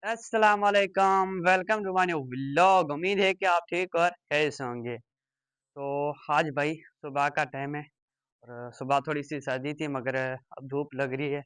अस्सलाम वालेकुम, welcome to my new vlog. उम्मीद है कि आप ठीक और कैसे होंगे। तो आज भाई सुबह का टाइम है और सुबह थोड़ी सी सर्दी थी मगर अब धूप लग रही है।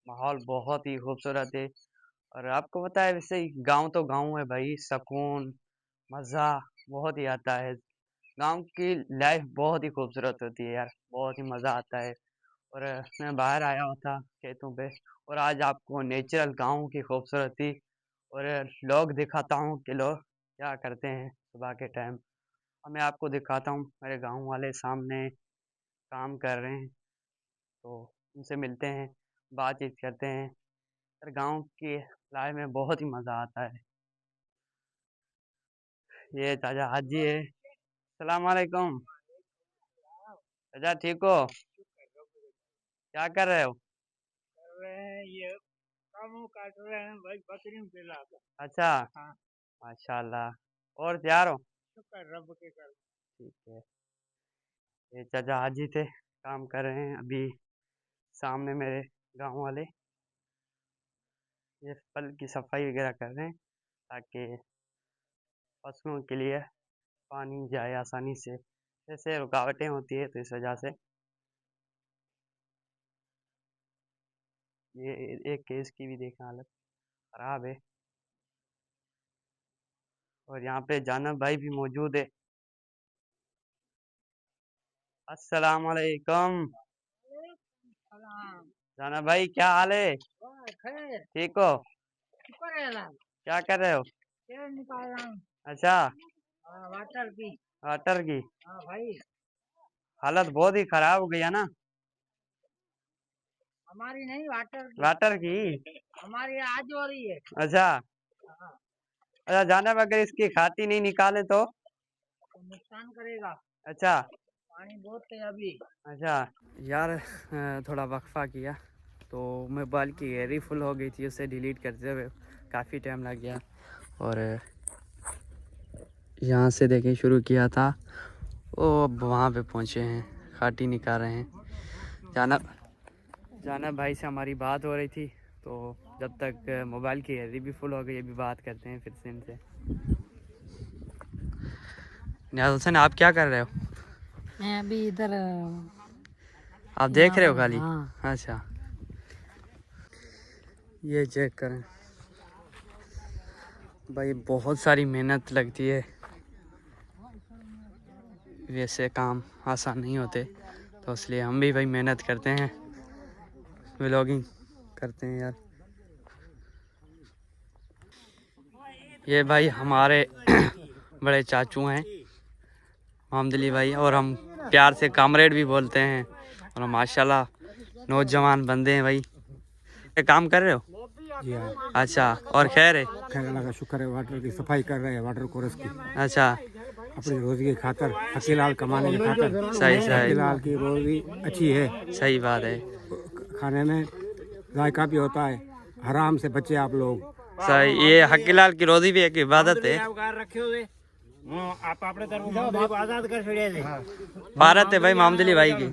माहौल बहुत ही खूबसूरत है और आपको पता है वैसे ही गांव तो गांव है भाई, सुकून मज़ा बहुत ही आता है। गांव की लाइफ बहुत ही खूबसूरत होती है यार, बहुत ही मज़ा आता है। और मैं बाहर आया हुआ था खेतों पे और आज आपको नेचुरल गांव की खूबसूरती और लोग दिखाता हूँ कि लोग क्या करते हैं सुबह के टाइम। और मैं आपको दिखाता हूँ मेरे गांव वाले सामने काम कर रहे हैं, तो उनसे मिलते हैं, बातचीत करते हैं। और गांव की लाइफ में बहुत ही मज़ा आता है। ये चाचा हाजी है। सलाम वालेकुम। चाचा ठीक हो? क्या कर रहे हो? रहे हैं ये कामों काट रहे हैं भाई बकरियों के लाकर। अच्छा। हाँ। माशाल्लाह। और तैयार हो? शुक्र रब के कर। ठीक है। ये चाचा हाजी थे, काम कर रहे हैं अभी सामने मेरे गांव वाले। ये फल की सफाई वगैरह कर रहे हैं ताकि फसलों के लिए पानी जाए आसानी से। जैसे रुकावटें होती है तो इस वजह से ये एक केस की भी देखना हालत ख़राब है। और यहाँ पे जानब भाई भी मौजूद है। अस्सलाम वालेकुम। सलाम। जानब भाई क्या हाल है? वाह, खैर। ठीक हो? शुक्र है अल्लाह। क्या कर रहे हो? तेल निकाल रहा हूँ। अच्छा। हाँ, वाटर की। वाटर की हाँ भाई। हालत बहुत ही ख़राब हो गई है ना? हमारी नहीं वाटर की। वाटर की। हमारी आज हो रही है। अच्छा। हाँ। अच्छा जानब अगर इसकी खाती नहीं निकाले तो? तो नुकसान करेगा। अच्छा। पानी बहुत है अभी। अच्छा यार, थोड़ा वक्फा किया तो मोबाइल की गैलरी फुल हो गई थी, उसे डिलीट करते हुए काफ़ी टाइम लग गया। और यहाँ से देखें शुरू किया था, वो अब वहाँ पे पहुँचे हैं, खाटी निकाल रहे हैं। जाना जाना भाई से हमारी बात हो रही थी, तो जब तक मोबाइल की गैलरी भी फुल हो गई अभी बात करते हैं फिर से इनसे। नियाज़ हुसैन आप क्या कर रहे हो? मैं अभी इधर आप देख रहे हो यहाँ। खाली? हाँ। अच्छा। ये चेक करें भाई, बहुत सारी मेहनत लगती है, वैसे काम आसान नहीं होते, तो इसलिए हम भी भाई मेहनत करते हैं, व्लॉगिंग करते हैं यार। ये भाई हमारे बड़े चाचू हैं मोहम्मद अली भाई, और हम प्यार से कामरेड भी बोलते हैं। और माशाल्लाह नौजवान बंदे हैं भाई। ये काम कर रहे हो? जी हाँ। अच्छा, और खैर है? खैर अल्लाह का शुक्र है, वाटर की सफाई कर रहे हैं, वाटर कोरस की अच्छा। अपनी रोजी की खातर, हकीलाल कमाने की खातर। सही सही। हकीलाल की रोजी अच्छी है, सही बात है। खाने में जायका भी होता है। हराम से बचे आप लोग। सही, ये हकीलाल की रोज़ी भी एक इबादत है। आजाद कर छड़े थे। भारत है भाई मोहम्मद अली भाई की।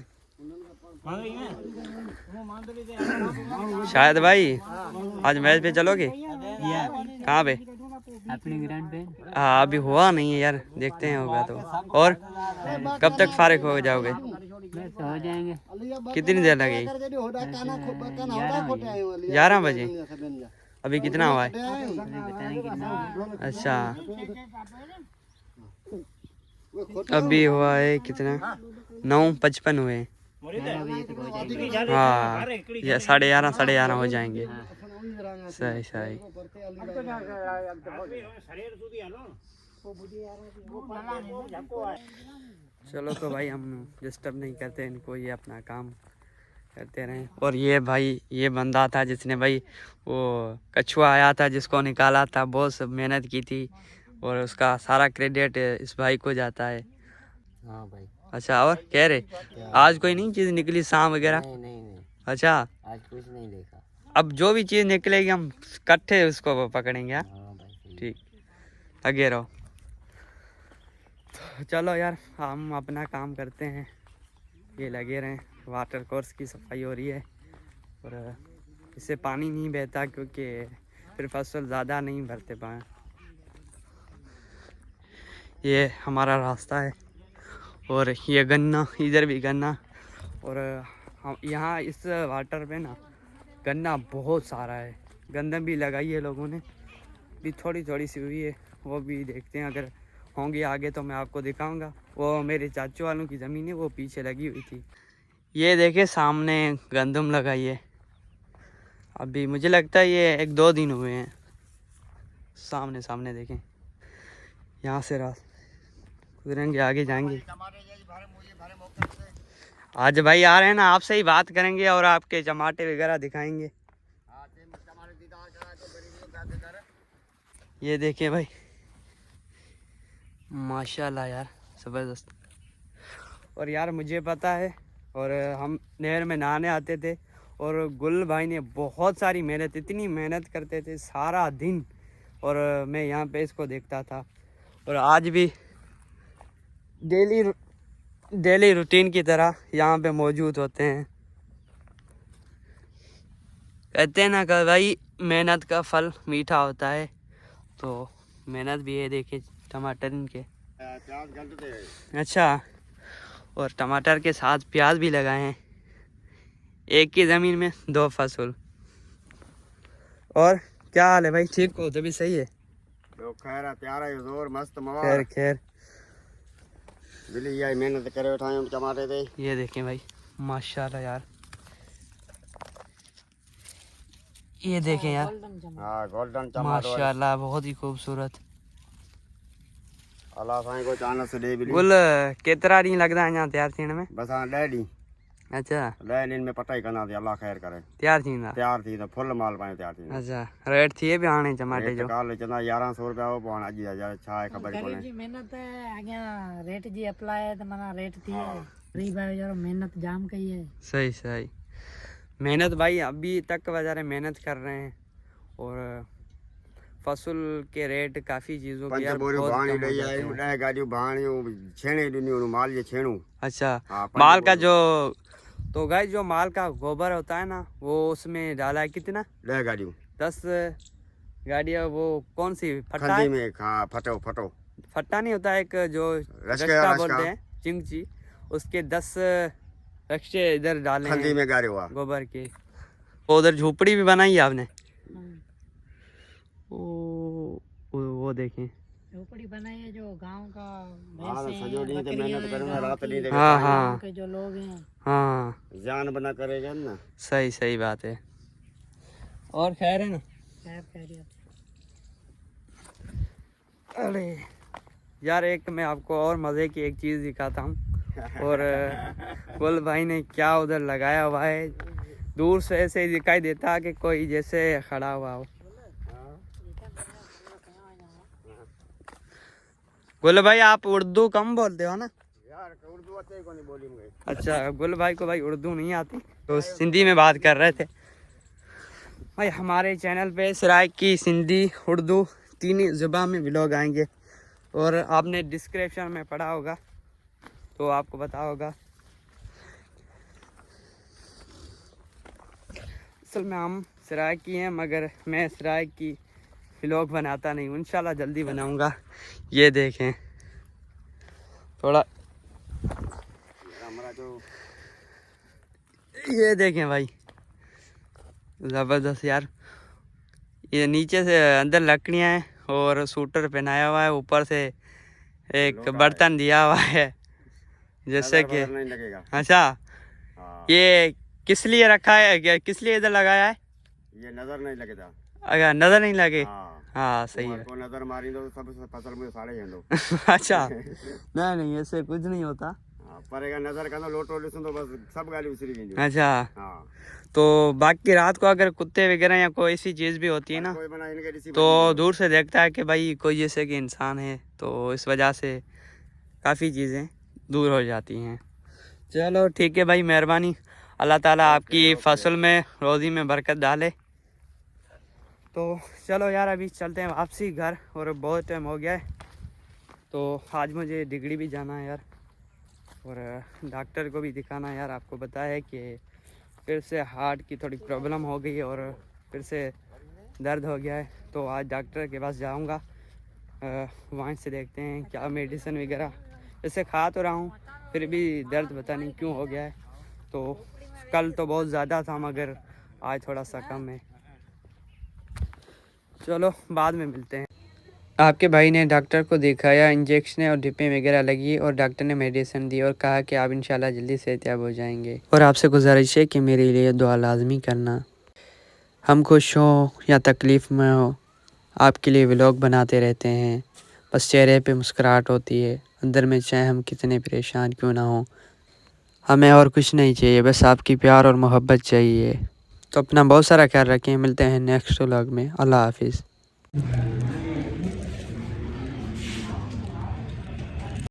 शायद भाई आज मैच पे चलोगे? कहाँ पे? अपने ग्राउंड पे। हाँ अभी हुआ नहीं है यार, देखते हैं होगा तो। और कब तक फारिग हो जाओगे? बस हो जाएंगे। कितनी देर लगेगी? 11 बजे? अभी कितना हुआ है? अभी पता नहीं कितना हुआ। अच्छा, अभी हुआ है कितना, 9:55 हुए हैं। 11 बजे तक हो जाएंगे। हाँ, ये 11:30 हो जाएंगे। हाँ। सही सही। चलो तो भाई हम डिस्टर्ब नहीं करते इनको, ये अपना काम करते रहें। और ये भाई ये बंदा था जिसने भाई वो कछुआ आया था जिसको निकाला था, बहुत सब मेहनत की थी और उसका सारा क्रेडिट इस भाई को जाता है। हाँ भाई। अच्छा, और कह रहे आज कोई नहीं चीज़ निकली, सांप वगैरह? नहीं नहीं नहीं, अच्छा, आज कुछ नहीं देखा। अब जो भी चीज़ निकलेगी हम इकट्ठे उसको पकड़ेंगे। हाँ हाँ भाई। ठीक, लगे रहो। तो चलो यार हम अपना काम करते हैं, ये लगे रहें। वाटर कोर्स की सफाई हो रही है और इससे पानी नहीं बहता क्योंकि फिर फसल ज़्यादा नहीं भरते पाए। ये हमारा रास्ता है और ये गन्ना, इधर भी गन्ना। और हम यहाँ इस वाटर पे ना गन्ना बहुत सारा है। गंदम भी लगाई है लोगों ने, भी थोड़ी थोड़ी सी हुई है, वो भी देखते हैं। अगर होंगी आगे तो मैं आपको दिखाऊंगा। वो मेरे चाचू वालों की ज़मीन है, वो पीछे लगी हुई थी। ये देखिए सामने गंदम लगाई है। अभी मुझे लगता है ये 1-2 दिन हुए हैं। सामने सामने देखें, यहाँ से रास्ता गुजरेंगे, आगे जाएंगे। आज भाई आ रहे हैं ना, आपसे ही बात करेंगे और आपके टमाटे वगैरह दिखाएंगे। ये देखिए भाई, माशाल्लाह यार, ज़बरदस्त। और यार मुझे पता है, और हम नहर में नहाने आते थे और गुल भाई ने बहुत सारी मेहनत, इतनी मेहनत करते थे सारा दिन, और मैं यहाँ पे इसको देखता था। और आज भी डेली रूटीन की तरह यहाँ पे मौजूद होते हैं। कहते हैं ना कि भाई मेहनत का फल मीठा होता है, तो मेहनत भी है। देखिए टमाटर इनके, अच्छा, और टमाटर के साथ प्याज भी लगाए हैं। एक की ज़मीन में 2 फसल। और क्या हाल है भाई, ठीक हो? तभी सही है। तो खैर प्यारा है, जोर मस्त मवा। खैर खैर, बिल्ली ये मेहनत करे उठाए हम टमाटे दे। ये देखें भाई, माशाल्लाह यार, ये देखें यार, हाँ गोल्डन टमाटर माशाल्लाह, बहुत ही खूबसूरत। अल्लाह साईं को चानस दे बिल्ली। गुल केतरा डी लगदा है यहाँ तैयार थीण में? बस हाँ डैडी अच्छा, डैडी में पटाई करना थी, अल्लाह खैर करे। तैयार थींदा? तैयार थी तो फुल माल पाए तैयार थी। अच्छा, रेट थी भी आने टमाटे जो? काल चंदा 1100 रुपया हो पाण अजी हजार छा है खबर कोने। जी मेहनत है आगे रेट जी अप्लाई है तो मना रेट थी है। फ्री भाई यार मेहनत जाम कही है। सही सही, मेहनत भाई अभी तक बाजारे मेहनत कर रहे हैं। और फसल के रेट काफ़ी चीज़ों की यार बहुत कम हो जाते हैं। गाड़ी भाणी छेणे दुनिया माल ये छेणू। अच्छा, हाँ, माल का जो, तो गाय जो माल का गोबर होता है ना, वो उसमें डाला है कितना? 10 गाड़ी 10 गाड़ियाँ। वो कौन सी फट्टा खंडी है? में हाँ फटो फट्टा नहीं होता, एक जो रस्का बोलते हैं, चिंगची, उसके 10 रक्शे इधर डाले खंडी हैं में गाड़ी हुआ गोबर के। उधर झोपड़ी भी बनाई है आपने? वो देखें, झोपड़ी बनाई है जो गांव का मेहनत करूंगा रात नहीं हाँ हाँ के जो लोग हैं, हाँ, जान बना करेगा ना। सही सही बात है। और खैर है ना? खैरियत। अरे यार, एक मैं आपको और मज़े की एक चीज़ दिखाता हूँ। और गुल भाई ने क्या उधर लगाया हुआ है, दूर से ऐसे ही दिखाई देता है कि कोई जैसे खड़ा हुआ हो। गुल भाई आप उर्दू कम बोलते हो ना? यार उर्दू अच्छे को नहीं बोली मुझे। अच्छा, गुल भाई को भाई उर्दू नहीं आती, तो सिंधी में बात कर रहे थे भाई। हमारे चैनल पे सराइकी, सिंधी, उर्दू तीन ज़ुबान में व्लॉग आएंगे। और आपने डिस्क्रिप्शन में पढ़ा होगा तो आपको पता होगा। असल में हम सराइकी हैं, मगर मैं सराइकी व्लॉग बनाता नहीं हूँ। इंशाल्लाह जल्दी बनाऊँगा। ये देखें थोड़ा, ये देखें भाई, ज़बरदस्त यार। ये नीचे से अंदर लकड़ियाँ हैं और सूटर पहनाया हुआ है, ऊपर से एक बर्तन दिया हुआ है जैसे कि। अच्छा, ये किस लिए रखा है, किस लिए इधर लगाया है? ये नजर नहीं लगेगा। अगर नजर नहीं लगे, हाँ, हाँ सही है। को नजर मारी तो सब फसल में साड़े हैं। अच्छा, नहीं ऐसे कुछ नहीं होता। पर नजर का लोटो तो बस सब गाली उछली गई। अच्छा, हाँ, तो बाकी रात को अगर कुत्ते वगैरह या कोई ऐसी चीज़ भी होती है ना, तो दूर से देखता है कि भाई कोई जैसे कि इंसान है, तो इस वजह से काफ़ी चीज़ें दूर हो जाती हैं। चलो ठीक है भाई, मेहरबानी। अल्लाह ताला आपकी फसल में, रोज़ी में बरकत डाले। तो चलो यार, अभी चलते हैं वापसी घर, और बहुत टाइम हो गया है। तो आज मुझे डिगड़ी भी जाना है यार, और डॉक्टर को भी दिखाना है यार। आपको बताया है कि फिर से हार्ट की थोड़ी प्रॉब्लम हो गई है और फिर से दर्द हो गया है, तो आज डॉक्टर के पास जाऊंगा। वहाँ से देखते हैं क्या मेडिसिन वगैरह, जैसे खा तो रहा हूँ फिर भी दर्द पता नहीं क्यों हो गया है। तो कल तो बहुत ज़्यादा था मगर आज थोड़ा सा कम है। चलो बाद में मिलते हैं। आपके भाई ने डॉक्टर को दिखाया, इंजेक्शन और ड्रिपें वगैरह लगी और डॉक्टर ने मेडिसिन दी और कहा कि आप इंशाल्लाह जल्दी सेहतयाब हो जाएंगे। और आपसे गुजारिश है कि मेरे लिए दुआ लाजमी करना। हम खुश हों या तकलीफ़ में हो, आपके लिए व्लॉग बनाते रहते हैं। बस चेहरे पे मुस्कुराहट होती है, अंदर में चाहे हम कितने परेशान क्यों ना हों। हमें और कुछ नहीं चाहिए, बस आपकी प्यार और मोहब्बत चाहिए। तो अपना बहुत सारा ख्याल रखें। मिलते हैं नेक्स्ट व्लॉग में। अल्लाह हाफिज़।